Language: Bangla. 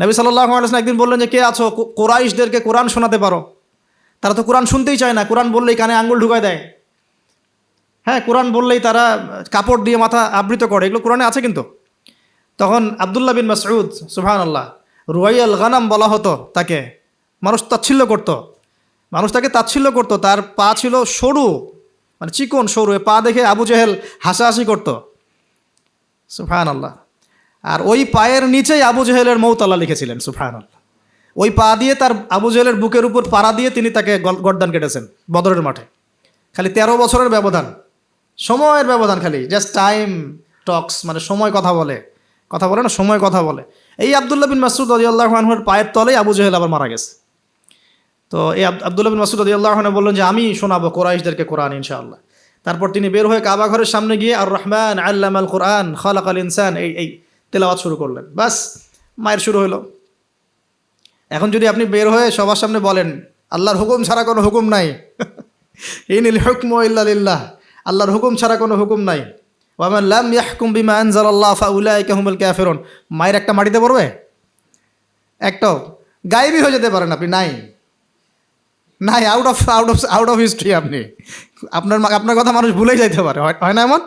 নবী সাল্লাল্লাহু আলাইহি ওয়াসাল্লাম একদিন বললেন যে কে আছো কুরাইশদেরকে কোরআন শোনাতে পারো? তারা তো কোরআন শুনতেই চায় না, কোরআন বললেই কানে আঙ্গুল ঢুকায় দেয়। হ্যাঁ, কোরআন বললেই তারা কাপড় দিয়ে মাথা আবৃত করে, এগুলো কোরআনে আছে কিন্তু। তখন আব্দুল্লাহ বিন মাসউদ, সুবহানাল্লাহ, রুয়াইয়াল গানাম বলা হতো তাকে, মানুষ তাচ্ছিল্য করতো, মানুষ তাকে তাচ্ছিল্য করতো। তার পা ছিল সরু, মানে চিকন সরু, এ পা দেখে আবু জেহেল হাসাহাসি করতো, সুবহানাল্লাহ। আর ওই পায়ের নিচেই আবু জেহেলের মৌত আল্লাহ লিখেছিলেন, সুবহানাল্লাহ। ওই পা দিয়ে তার আবু জেহেলের বুকের উপর পাড়া দিয়ে তিনি তাকে গর্দান কেটেছেন বদরের মাঠে। খালি 13 বছরের ব্যবধান, সময়ের ব্যবধান, খালি জাস্ট টাইম টক্স, মানে সময় কথা বলে, কথা বলে না, সময় কথা বলে। এই আব্দুল্লাহ বিন মাসউদ রাদিয়াল্লাহু আনহুর পায়ের তলেই আবু জেহেল আবার মারা গেছে। তো এই আব্দুল্লাহ বিন মাসউদ রাদিয়াল্লাহু আনহু বললেন যে আমি শোনাবো কুরাইশদেরকে কোরআন ইনশাআল্লাহ। তারপর তিনি বের হয়ে কাবা ঘরের সামনে গিয়ে আর রহমান আল্লামাল কোরআন খালাকাল ইনসান এই তেলাওয়াত শুরু করলেন। বাস, মায়ের শুরু হলো। এখন যদি আপনি বের হয়ে সবার সামনে বলেন আল্লাহর হুকুম ছাড়া কোনো হুকুম নাই, ইনিল হুকমু ইল্লা লিল্লাহ, আল্লাহর হুকুম ছাড়া কোনো হুকুম নাই, ওয়া মান লাম ইয়াহকুম বিমা আনজালাল্লাহ ফাউলাইকা হুমুল কাফিরুন, মায়ের একটা মাটিতে পড়বে? একটাও গায়েবই হয়ে যেতে পারেন আপনি, নাই নাই, আউট অফ হিস্ট্রি। আপনি আপনার কথা মানুষ ভুলেই যাইতে পারে, হয় না এমন?